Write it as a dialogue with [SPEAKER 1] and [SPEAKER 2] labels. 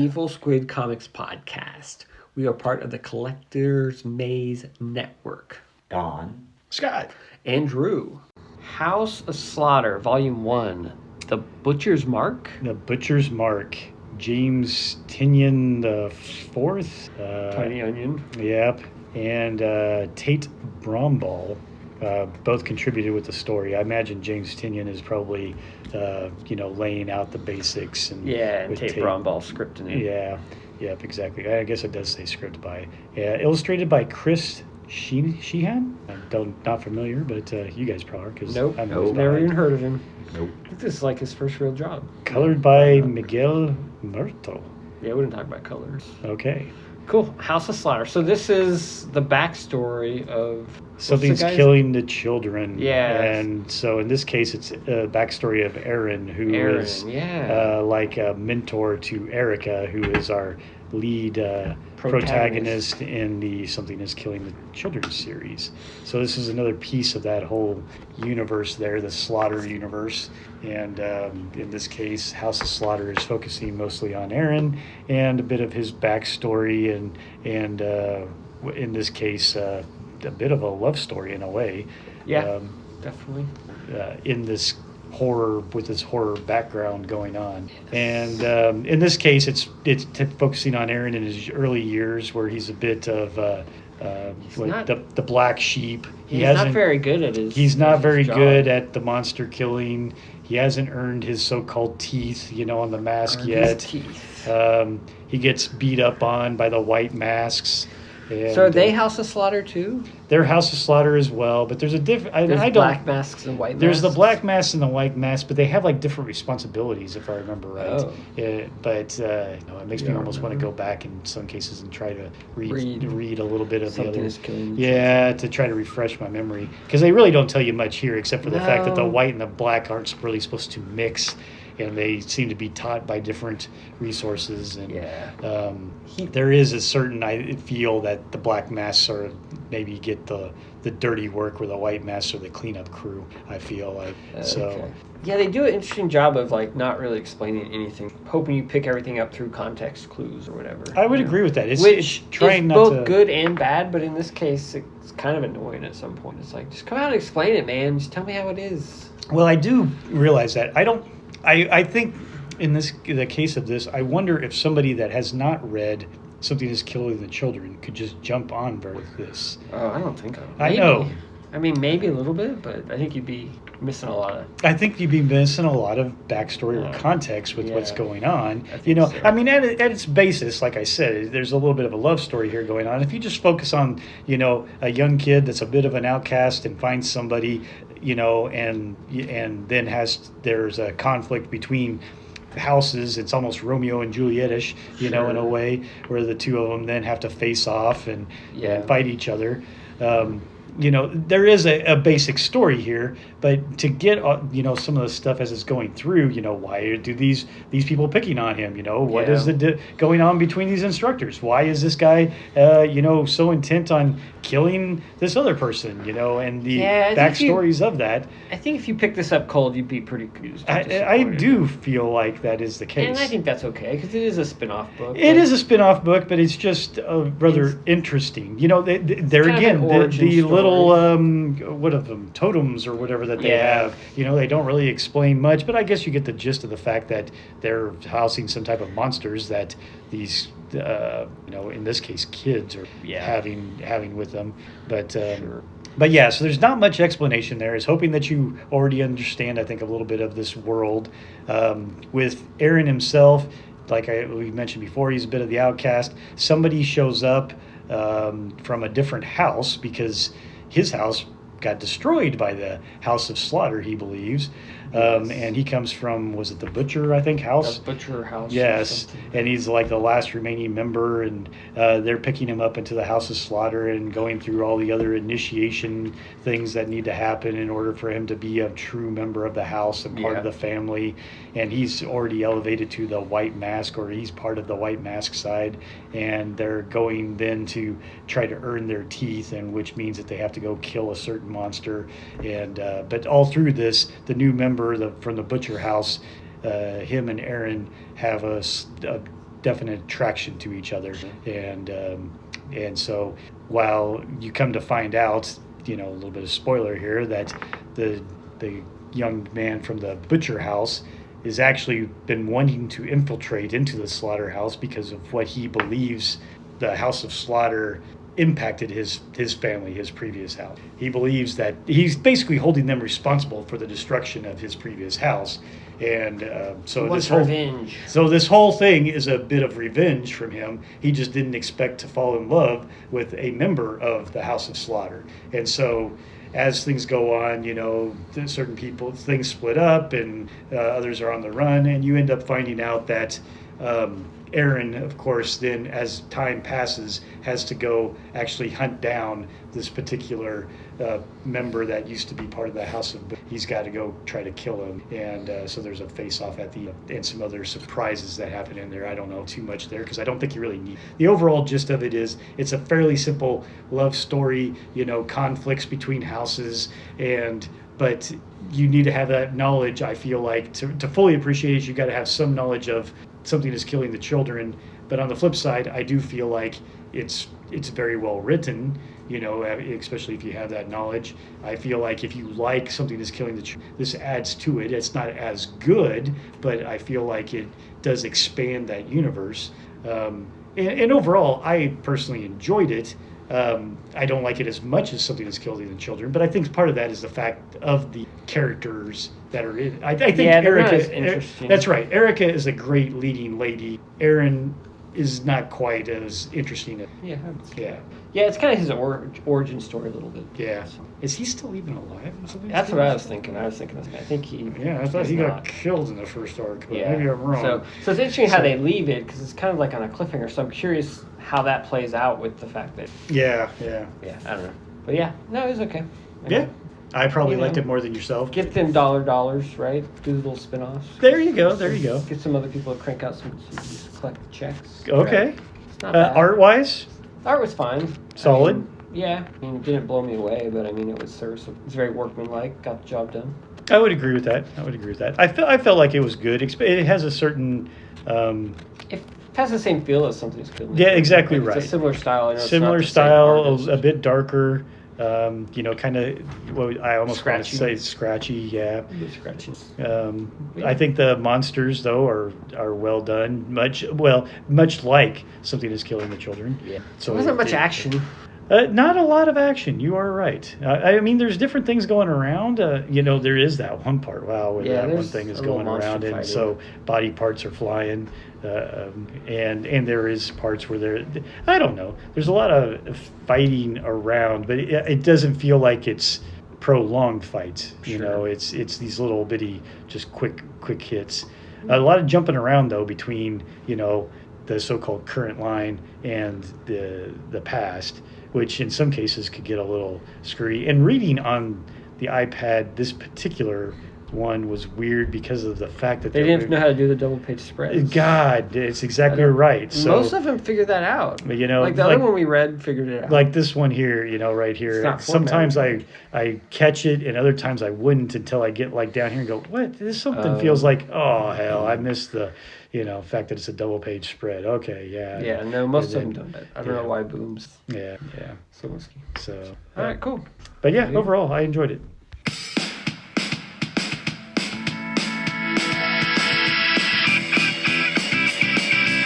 [SPEAKER 1] Evil Squid Comics podcast. We are part of the Collector's Maze Network.
[SPEAKER 2] Don.
[SPEAKER 3] Scott.
[SPEAKER 1] Andrew. House of Slaughter, Volume 1. The Butcher's Mark?
[SPEAKER 3] The Butcher's Mark. James Tynion the Fourth.
[SPEAKER 1] Tiny Onion.
[SPEAKER 3] Yep. And Tate Bromball both contributed with the story. I imagine James Tynion is probably, laying out the basics. And
[SPEAKER 1] Tate Bromball scripting it.
[SPEAKER 3] Yeah. Yep, exactly. I guess it does say script by. illustrated by Chris Sheehan? I'm not familiar, but you guys probably are.
[SPEAKER 1] Nope, never even heard of him.
[SPEAKER 2] Nope.
[SPEAKER 1] I think this is like his first real job.
[SPEAKER 3] Colored by Miguel Muerto.
[SPEAKER 1] Yeah, we didn't talk about colors.
[SPEAKER 3] Okay.
[SPEAKER 1] Cool. House of Slaughter. So this is the backstory of...
[SPEAKER 3] Something's killing the children.
[SPEAKER 1] Yeah.
[SPEAKER 3] And so in this case, it's a backstory of Aaron, who is like a mentor to Erica, who is our lead protagonist in the Something is Killing the Children series. So this is another piece of that whole universe there, the Slaughter universe. And in this case, House of Slaughter is focusing mostly on Aaron and a bit of his backstory and in this case, a bit of a love story in a way.
[SPEAKER 1] Yeah, definitely.
[SPEAKER 3] In this horror, with this horror background going on. And in this case, it's focusing on Aaron in his early years, where he's a bit of the black sheep.
[SPEAKER 1] He's not very good at his
[SPEAKER 3] He's not very
[SPEAKER 1] job.
[SPEAKER 3] good at the monster killing. He hasn't earned his so-called teeth, on the mask yet. He gets beat up on by the white masks. And,
[SPEAKER 1] so are they House of Slaughter too?
[SPEAKER 3] They're House of Slaughter as well, but there's a different.
[SPEAKER 1] There's black masks and white masks.
[SPEAKER 3] There's the black masks and the white masks, but they have like different responsibilities, if I remember right.
[SPEAKER 1] Oh.
[SPEAKER 3] But it makes me almost want to go back in some cases and try to read a little bit of
[SPEAKER 1] Something
[SPEAKER 3] the other.
[SPEAKER 1] is Killing
[SPEAKER 3] To try to refresh my memory, because they really don't tell you much here, except for the fact that the white and the black aren't really supposed to mix. And they seem to be taught by different resources. And there is a certain, I feel, that the black masks are maybe get the dirty work, where the white masks are the cleanup crew, I feel like. So.
[SPEAKER 1] Yeah, they do an interesting job of not really explaining anything, hoping you pick everything up through context clues or whatever.
[SPEAKER 3] I would agree with that.
[SPEAKER 1] Which
[SPEAKER 3] it's trying
[SPEAKER 1] is
[SPEAKER 3] not
[SPEAKER 1] both good and bad, but in this case, it's kind of annoying at some point. It's like, just come out and explain it, man. Just tell me how it is.
[SPEAKER 3] Well, I do realize that. I think in the case of this, I wonder if somebody that has not read Something is Killing the Children could just jump on with this.
[SPEAKER 1] Oh, I don't think so.
[SPEAKER 3] I know.
[SPEAKER 1] I mean, maybe a little bit, but I think you'd be missing a lot of...
[SPEAKER 3] I think you'd be missing a lot of backstory or context with what's going on. So. I mean, at its basis, like I said, there's a little bit of a love story here going on. If you just focus on, a young kid that's a bit of an outcast and finds somebody, and then there's a conflict between houses. It's almost Romeo and Juliet-ish, in a way, where the two of them then have to face off and fight each other. There is a basic story here, but to get some of the stuff as it's going through, why do these people picking on him? What is going on between these instructors? Why is this guy so intent on killing this other person? And the backstories of that.
[SPEAKER 1] I think if you pick this up cold, you'd be pretty confused.
[SPEAKER 3] I do feel like that is the case,
[SPEAKER 1] and I think that's okay, because it is a spin-off book.
[SPEAKER 3] It is a spin-off book, but it's just rather interesting. There again, the little what of them, totems or whatever that they have, they don't really explain much, but I guess you get the gist of the fact that they're housing some type of monsters that these in this case kids are having with them, but But yeah, so there's not much explanation there. Is hoping that you already understand, I think, a little bit of this world. With Aaron himself, like we mentioned before, he's a bit of the outcast. Somebody shows up from a different house because his house got destroyed by the House of Slaughter, he believes. And he comes from, was it the Butcher, I think, house?
[SPEAKER 1] The Butcher house.
[SPEAKER 3] Yes, and he's like the last remaining member, and they're picking him up into the House of Slaughter and going through all the other initiation things that need to happen in order for him to be a true member of the house and part of the family. And he's already elevated to the White Mask, or he's part of the White Mask side, and they're going then to try to earn their teeth, and which means that they have to go kill a certain monster. And but all through this, the new member from the Butcher house, him and Aaron have a definite attraction to each other, and so while you come to find out, a little bit of spoiler here, that the young man from the butcher house has actually been wanting to infiltrate into the slaughterhouse because of what he believes the House of Slaughter impacted his family, his previous house. He believes that he's basically holding them responsible for the destruction of his previous house, and
[SPEAKER 1] revenge.
[SPEAKER 3] So this whole thing is a bit of revenge from him. He just didn't expect to fall in love with a member of the House of Slaughter, and so as things go on, certain people, things split up, and others are on the run, and you end up finding out that Aaron, of course, then as time passes, has to go actually hunt down this particular member that used to be part of the House of. He's got to go try to kill him, and so there's a face-off at the and some other surprises that happen in there. I don't know too much there because I don't think you really need. The overall gist of it is it's a fairly simple love story. Conflicts between houses, but you need to have that knowledge. I feel like to fully appreciate it, you got to have some knowledge of something is killing the children. But on the flip side, I do feel like it's very well written, especially if you have that knowledge. I feel like if you like something is killing the children, this adds to it. It's not as good, but I feel like it does expand that universe. And overall, I personally enjoyed it. I don't like it as much as something that's killing the children, but I think part of that is the fact of the characters that are in it. I think Erica is interesting. That's right. Erica is a great leading lady. Aaron is not quite as interesting.
[SPEAKER 1] Yeah. It's kind of his origin story a little bit.
[SPEAKER 3] Yeah. So. Is he still even alive?
[SPEAKER 1] That's what I was thinking. I think he.
[SPEAKER 3] Yeah, I thought he got killed in the first arc, but maybe I'm wrong.
[SPEAKER 1] So it's interesting how they leave it because it's kind of like on a cliffhanger. So I'm curious how that plays out with the fact that.
[SPEAKER 3] Yeah.
[SPEAKER 1] I don't know, but it was okay.
[SPEAKER 3] I probably liked it more than yourself.
[SPEAKER 1] Get them dollars, right? Do little spin-offs.
[SPEAKER 3] There you go.
[SPEAKER 1] Get some other people to crank out some CDs, collect checks.
[SPEAKER 3] Okay.
[SPEAKER 1] Right? It's not bad.
[SPEAKER 3] Art-wise?
[SPEAKER 1] Art was fine.
[SPEAKER 3] Solid?
[SPEAKER 1] It didn't blow me away, but it was serviceable. It's very workmanlike. Got the job done.
[SPEAKER 3] I would agree with that. I felt like it was good. It has a certain...
[SPEAKER 1] It has the same feel as Something's Killing Me.
[SPEAKER 3] Yeah, exactly right.
[SPEAKER 1] It's a similar style.
[SPEAKER 3] Similar style, a bit darker. Kind of what I almost want to say scratchy, yeah.
[SPEAKER 1] Scratchy.
[SPEAKER 3] I think the monsters though are well done, much like Something is Killing the Children.
[SPEAKER 1] Yeah. So there wasn't much action.
[SPEAKER 3] Not a lot of action. You are right. I mean, there's different things going around. There is that one part. Wow, where that one thing is going around, and so body parts are flying, and there is parts where I don't know. There's a lot of fighting around, but it doesn't feel like it's prolonged fights.
[SPEAKER 1] Sure.
[SPEAKER 3] It's these little bitty, just quick hits. A lot of jumping around though between the so-called current line and the past, which in some cases could get a little screwy. And reading on the iPad, this particular one was weird because of the fact that
[SPEAKER 1] they didn't know how to do the double page spreads.
[SPEAKER 3] God, it's exactly right. So
[SPEAKER 1] most of them figured that out.
[SPEAKER 3] But,
[SPEAKER 1] like the other one we read figured it out.
[SPEAKER 3] Like this one here, right here. Sometimes I catch it, and other times I wouldn't until I get down here and go, what? This something feels like, oh hell, I missed the. Fact that it's a double page spread. Okay, yeah.
[SPEAKER 1] Yeah, no, most of them don't. I don't know why Booms.
[SPEAKER 3] Yeah.
[SPEAKER 1] So
[SPEAKER 3] So.
[SPEAKER 1] All right, cool.
[SPEAKER 3] But overall, I enjoyed it.